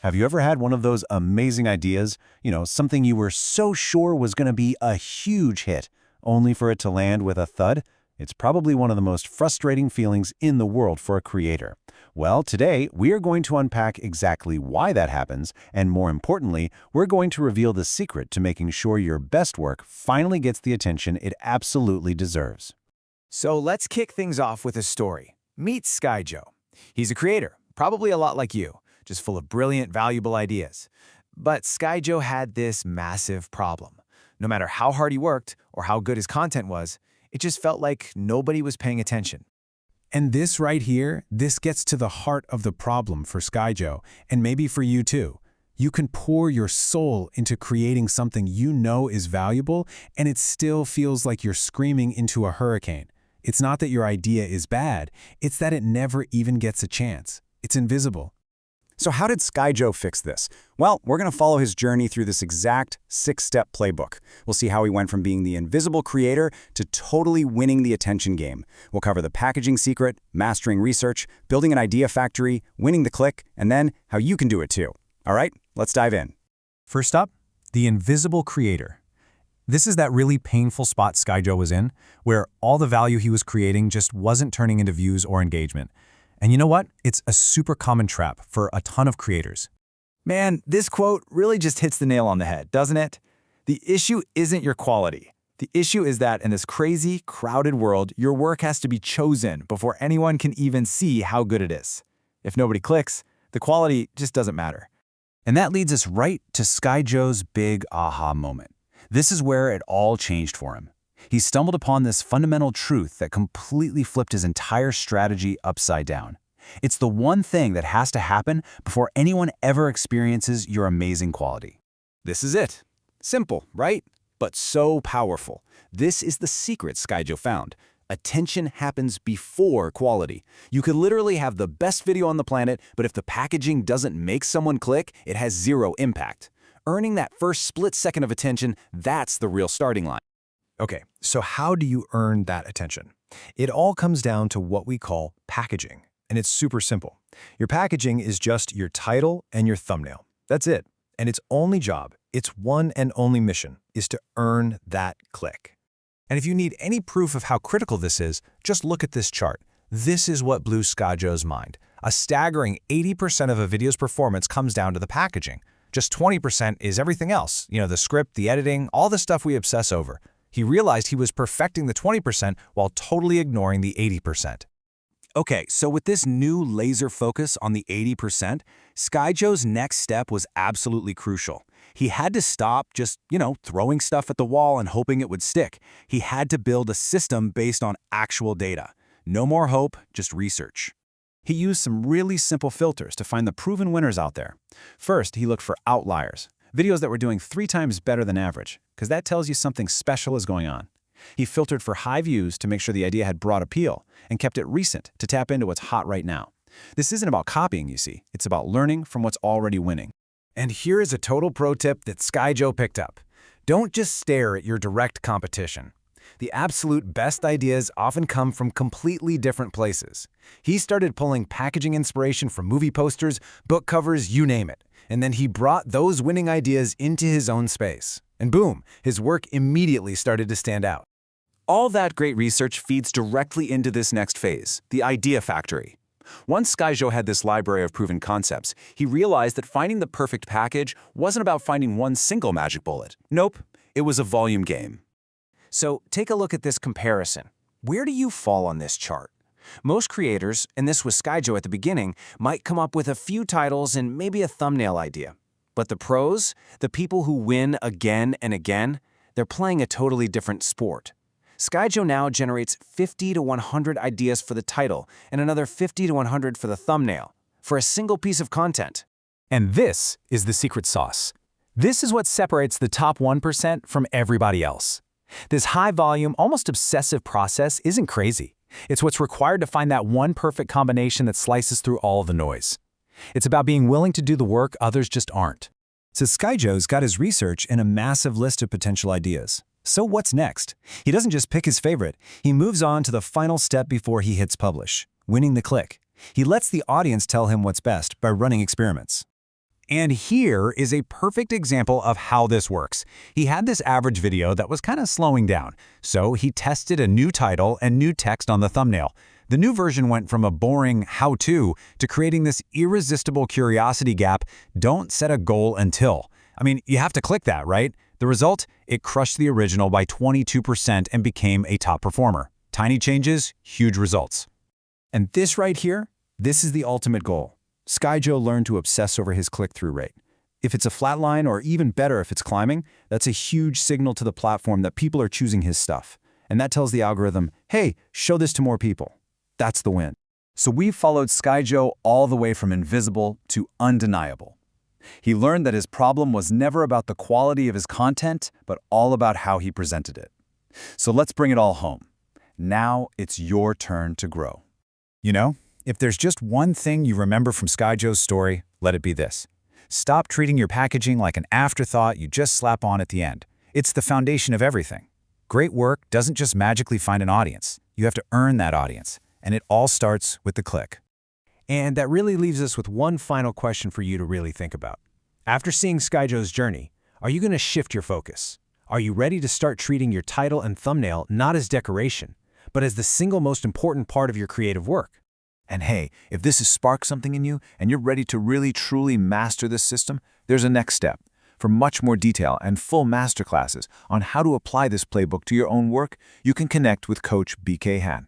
Have you ever had one of those amazing ideas, something you were so sure was going to be a huge hit, only for it to land with a thud? It's probably one of the most frustrating feelings in the world for a creator. Well, today, we are going to unpack exactly why that happens, and more importantly, we're going to reveal the secret to making sure your best work finally gets the attention it absolutely deserves. So let's kick things off with a story. Meet Sky Joe. He's a creator, probably a lot like you, just full of brilliant, valuable ideas. But Sky Joe had this massive problem. No matter how hard he worked or how good his content was, it just felt like nobody was paying attention. And this right here, this gets to the heart of the problem for Sky Joe, and maybe for you too. You can pour your soul into creating something you know is valuable, and it still feels like you're screaming into a hurricane. It's not that your idea is bad, it's that it never even gets a chance. It's invisible. So how did Sky Joe fix this? Well, we're going to follow his journey through this exact 6-step playbook. We'll see how he went from being the invisible creator to totally winning the attention game. We'll cover the packaging secret, mastering research, building an idea factory, winning the click, and then how you can do it too. All right, let's dive in. First up, the invisible creator. This is that really painful spot Sky Joe was in, where all the value he was creating just wasn't turning into views or engagement. And you know what? It's a super common trap for a ton of creators. Man, this quote really just hits the nail on the head, doesn't it? The issue isn't your quality. The issue is that in this crazy, crowded world, your work has to be chosen before anyone can even see how good it is. If nobody clicks, the quality just doesn't matter. And that leads us right to Sky Joe's big aha moment. This is where it all changed for him. He stumbled upon this fundamental truth that completely flipped his entire strategy upside down. It's the one thing that has to happen before anyone ever experiences your amazing quality. This is it. Simple, right? But so powerful. This is the secret Sky Joe found. Attention happens before quality. You could literally have the best video on the planet, but if the packaging doesn't make someone click, it has zero impact. Earning that first split second of attention, that's the real starting line. Okay, so how do you earn that attention? It all comes down to what we call packaging, and it's super simple. Your packaging is just your title and your thumbnail. That's it. And its only job, its one and only mission, is to earn that click. And if you need any proof of how critical this is, just look at this chart. This is what blew Sky Joe's mind. A staggering 80% of a video's performance comes down to the packaging. Just 20% is everything else, the script, the editing, all the stuff we obsess over. He realized he was perfecting the 20% while totally ignoring the 80%. Okay, so with this new laser focus on the 80%, Sky Joe's next step was absolutely crucial. He had to stop just, throwing stuff at the wall and hoping it would stick. He had to build a system based on actual data. No more hope, just research. He used some really simple filters to find the proven winners out there. First, he looked for outliers, videos that were doing 3 times better than average, because that tells you something special is going on. He filtered for high views to make sure the idea had broad appeal, and kept it recent to tap into what's hot right now. This isn't about copying, you see. It's about learning from what's already winning. And here is a total pro tip that Sky Joe picked up. Don't just stare at your direct competition. The absolute best ideas often come from completely different places. He started pulling packaging inspiration from movie posters, book covers, you name it. And then he brought those winning ideas into his own space. And boom, his work immediately started to stand out. All that great research feeds directly into this next phase, the idea factory. Once Sky Joe had this library of proven concepts, he realized that finding the perfect package wasn't about finding one single magic bullet. Nope, it was a volume game. So take a look at this comparison. Where do you fall on this chart? Most creators, and this was Sky Joe at the beginning, might come up with a few titles and maybe a thumbnail idea. But the pros, the people who win again and again, they're playing a totally different sport. Sky Joe now generates 50 to 100 ideas for the title and another 50 to 100 for the thumbnail, for a single piece of content. And this is the secret sauce. This is what separates the top 1% from everybody else. This high-volume, almost obsessive process isn't crazy. It's what's required to find that one perfect combination that slices through all of the noise. It's about being willing to do the work others just aren't. So Sky Joe's got his research and a massive list of potential ideas. So what's next? He doesn't just pick his favorite. He moves on to the final step before he hits publish, winning the click. He lets the audience tell him what's best by running experiments. And here is a perfect example of how this works. He had this average video that was kind of slowing down, so he tested a new title and new text on the thumbnail. The new version went from a boring how-to to creating this irresistible curiosity gap, don't set a goal until. I mean, you have to click that, right? The result? It crushed the original by 22% and became a top performer. Tiny changes, huge results. And this right here, this is the ultimate goal. SkyJoe learned to obsess over his click-through rate. If it's a flat line, or even better if it's climbing, that's a huge signal to the platform that people are choosing his stuff. And that tells the algorithm, hey, show this to more people. That's the win. So we've followed SkyJoe all the way from invisible to undeniable. He learned that his problem was never about the quality of his content, but all about how he presented it. So let's bring it all home. Now it's your turn to grow. You know, if there's just one thing you remember from SkyJoe's story, let it be this. Stop treating your packaging like an afterthought you just slap on at the end. It's the foundation of everything. Great work doesn't just magically find an audience. You have to earn that audience, and it all starts with the click. And that really leaves us with one final question for you to really think about. After seeing SkyJoe's journey, are you going to shift your focus? Are you ready to start treating your title and thumbnail not as decoration, but as the single most important part of your creative work? And hey, if this has sparked something in you and you're ready to really truly master this system, there's a next step. For much more detail and full masterclasses on how to apply this playbook to your own work, you can connect with Coach BK Han.